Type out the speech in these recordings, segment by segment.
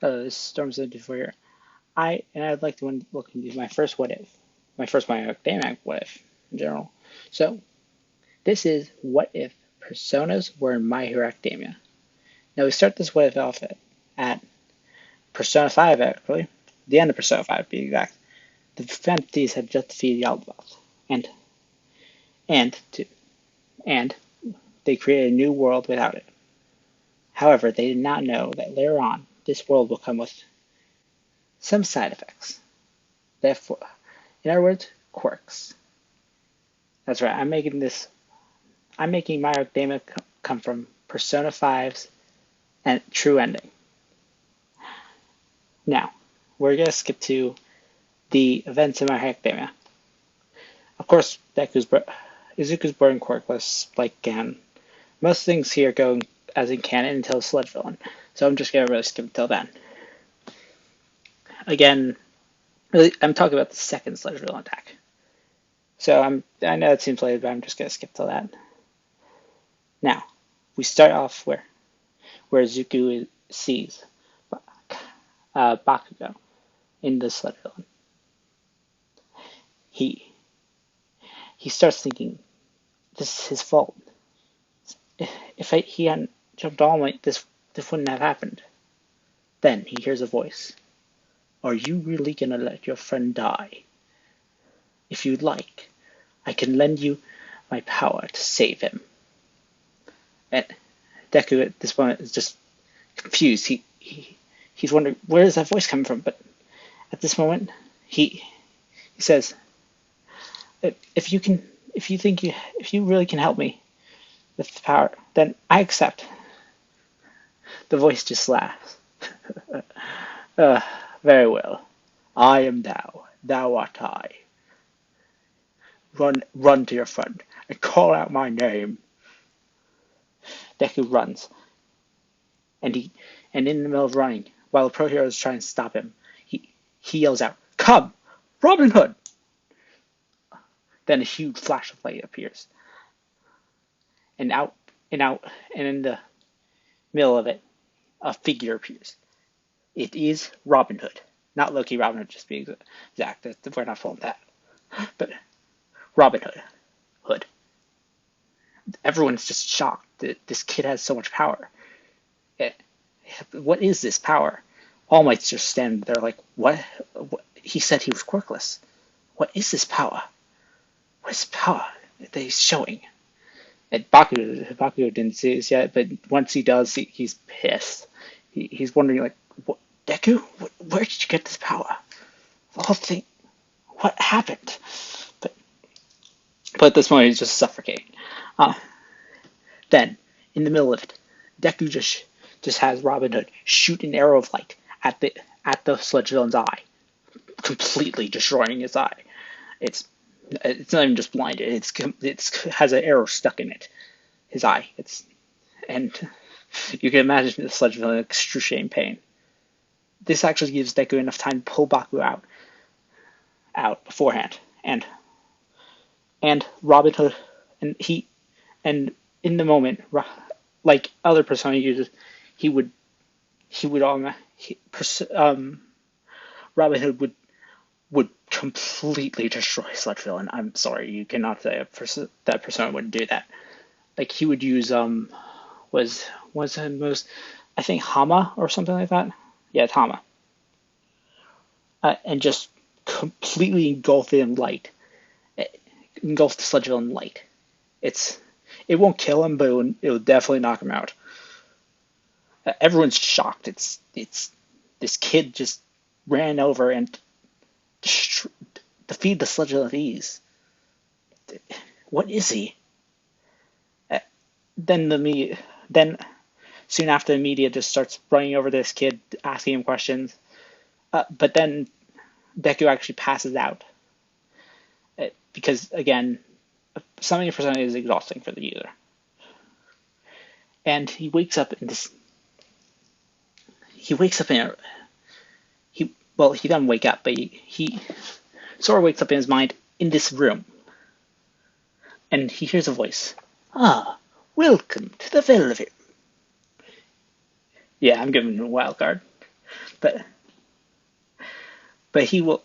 Storm74 here. I'd like to look into my first what if, my first My Academic what if in general. So this is what if personas were in My Hero Academia. Now we start this what if off at Persona 5 actually, the end of Persona 5 to be exact. The Fancies had just defeated Yaldabaoth, and and to, and they created a new world without it. However, they did not know that later on this world will come with some side effects. Therefore, in other words, quirks. That's right. I'm making My Academia come from Persona 5's and true ending. Now, we're gonna skip to the events in My Academia. Of course, Izuku's burn quirkless like canon. Most things here go as in canon until Sludge Villain, so I'm just gonna really skip until then. Again, really, I'm talking about the second Sludge Villain attack. So I know it seems late, but I'm just gonna skip till that. Now, we start off where Izuku sees Bakugo in the Sludge Villain. He starts thinking, this is his fault. If he hadn't jumped on, this wouldn't have happened. Then he hears a voice. Are you really gonna let your friend die? If you'd like, I can lend you my power to save him. And Deku at this point is just confused. He's wondering where is that voice coming from. But at this moment, he says, if you really can help me with the power, then I accept. The voice just laughs. Very well. I am thou. Thou art I. Run to your friend and call out my name. Deku runs, and in the middle of running, while the pro hero is trying to stop him, he yells out, "Come, Robin Hood!" Then a huge flash of light appears, and in the middle of it, a figure appears. It is Robin Hood, not Loki Robin Hood, just be exact. We're not fooling that, but Robin Hood. Everyone's just shocked that this kid has so much power. What is this power? All Might's just standing there like, what? He said he was quirkless. What is this power? What is power that he's showing? And Bakugo didn't see this yet, but once he does, he's pissed. He's wondering, like, what, Deku? Where did you get this power? The whole thing, what happened? But at this point, he's just suffocating. Then, in the middle of it, Deku just has Robin Hood shoot an arrow of light at the Sludge Villain's eye, completely destroying his eye. It's not even just blinded. It has an arrow stuck in it, his eye. And you can imagine the Sludge Villain in excruciating pain. This actually gives Deku enough time to pull Baku out beforehand, and Robin Hood, and in the moment, like other Persona users, Robin Hood would completely destroy Sludge Villain. I'm sorry, you cannot say that Persona wouldn't do that. Like he would use was the most, I think, Hama or something like that. Yeah, it's Hama, and just completely engulf it in light. Engulf the Sludge Villain in light. It won't kill him, but it will definitely knock him out. Everyone's shocked. It's this kid just ran over and defeated the Sludge Villain with ease. What is he? Then soon after, the media just starts running over this kid, asking him questions. But then Deku actually passes out because, again, summoning a persona is exhausting for the user. And he wakes up in this. He wakes up in. He doesn't wake up, but he sort of wakes up in his mind in this room, and he hears a voice. Ah, welcome to the Velvet. Yeah, I'm giving him a wild card. but he will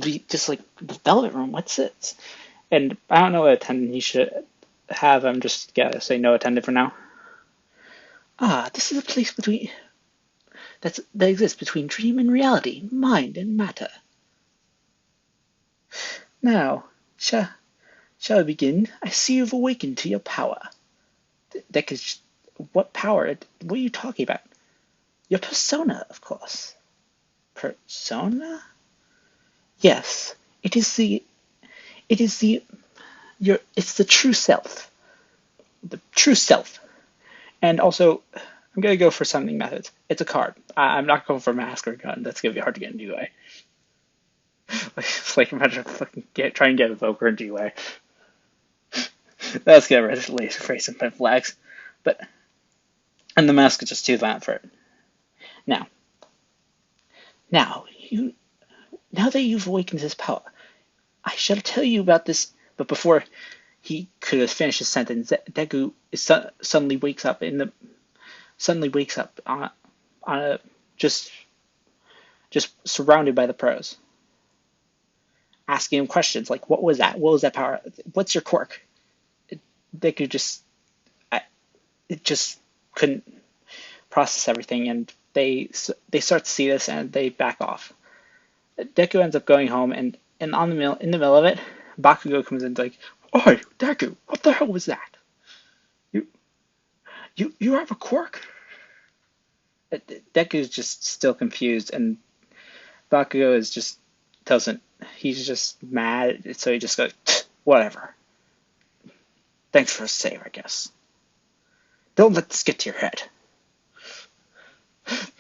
be just like the Velvet Room. What's this? And I don't know what attendant he should have. I'm just gonna say no attendant for now. This is a place that exists between dream and reality, mind and matter. Now, shall I begin? I see you've awakened to your power. That is, what power? What are you talking about? Your persona, of course. Persona? Yes, it's the true self. The true self. And also, I'm gonna go for summoning methods. It's a card. I'm not going for mask or gun. That's gonna be hard to get in GUI. It's like imagine fucking try and get Evoker in GUI. That's gonna laser phrase and flags. And the mask is just too violent for it. Now, now that you've awakened his power, I shall tell you about this. But before he could have finished his sentence, Deku suddenly wakes up on a just surrounded by the pros, asking him questions like, "What was that? What was that power? What's your quirk?" Deku just couldn't process everything, and they start to see this and they back off. Deku ends up going home, and in the middle of it, Bakugo comes in like, "Oi, Deku, what the hell was that? You have a quirk?" Deku's just still confused, and Bakugo is just doesn't. He's just mad, so he just goes, "Whatever. Thanks for a save, I guess. Don't let this get to your head."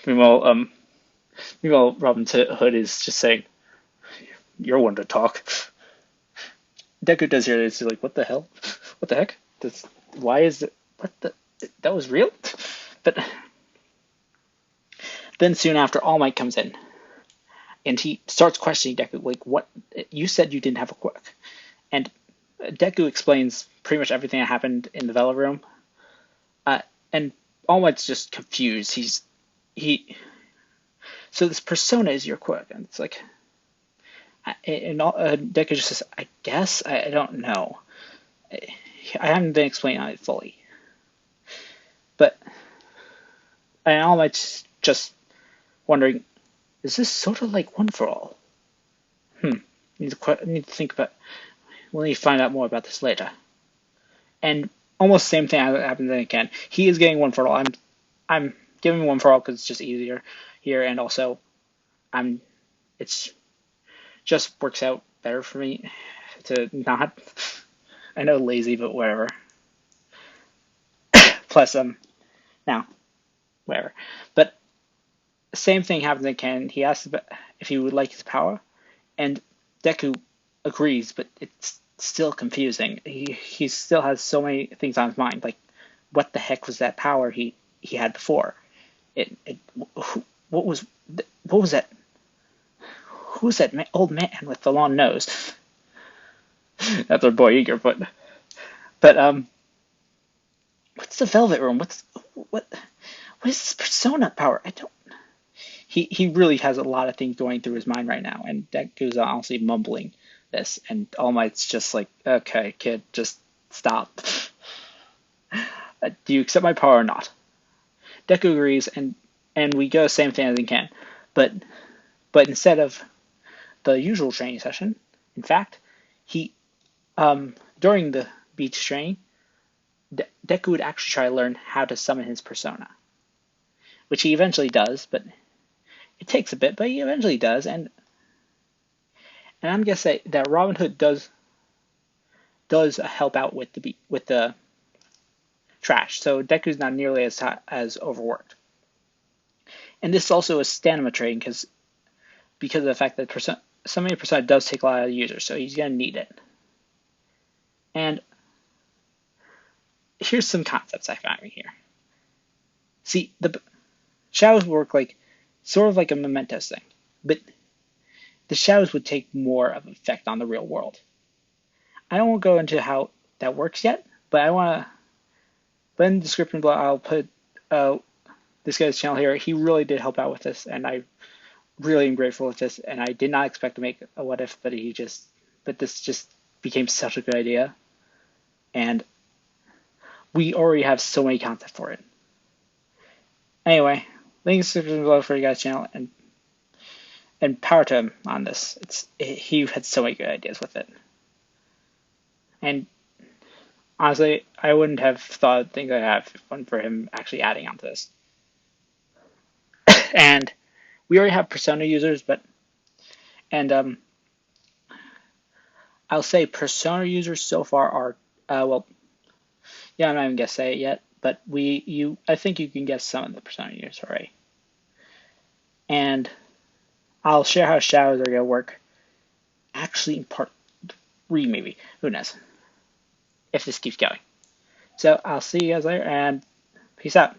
Meanwhile, Robin Hood is just saying, "You're one to talk." Deku does hear this. He's like, "What the hell? What the heck? Why is it? What the? That was real?" But then soon after, All Might comes in, and he starts questioning Deku, like, "What? You said you didn't have a quirk," and Deku explains pretty much everything that happened in the Vela room, and All Might's just confused. So this persona is your quirk, and it's like, and Deku just says, "I guess I don't know. I haven't been explaining it fully." But and All Might's just wondering, is this sort of like One for All? Need to think about. We'll need to find out more about this later. And almost same thing happens again. He is getting One for All. I'm giving One for All because it's just easier here, and also it's just works out better for me to not. I know lazy, but whatever. Plus, now, whatever. But same thing happens again. He asks if he would like his power, and Deku agrees, but it's still confusing. He still has so many things on his mind, like what the heck was that power he had before? What was that? Who was that old man with the long nose? That's our boy Eager, but what's the Velvet Room? What is this persona power? I don't. He really has a lot of things going through his mind right now, and Deku's honestly mumbling this, and All Might's just like, "Okay, kid, just stop. Do you accept my power or not?" Deku agrees, and we go same thing as he can, but instead of the usual training session, in fact, he during the beach training, Deku would actually try to learn how to summon his persona, which he eventually does, but it takes a bit, but he eventually does, and I'm gonna say that Robin Hood does help out with the trash, so Deku's not nearly as overworked. And this is also a stamina training because of the fact that summoning persona does take a lot of users, so he's gonna need it. And here's some concepts I found right here. See, the shadows work sort of like a Mementos thing, but the shadows would take more of an effect on the real world. I don't want to go into how that works yet, but in the description below I'll put this guy's channel here, he really did help out with this, and I really am grateful with this. And I did not expect to make a what if, but this just became such a good idea, and we already have so many content for it. Anyway, links below for you guys' channel, and power to him on this. He had so many good ideas with it, and honestly, I wouldn't have thought of things I have if it wasn't for him actually adding onto this. And we already have persona users, and I'll say persona users so far are well, yeah, I'm not even gonna say it yet, but I think you can guess some of the persona users already. And I'll share how shadows are gonna work actually in part 3 maybe. Who knows? If this keeps going. So I'll see you guys later, and peace out.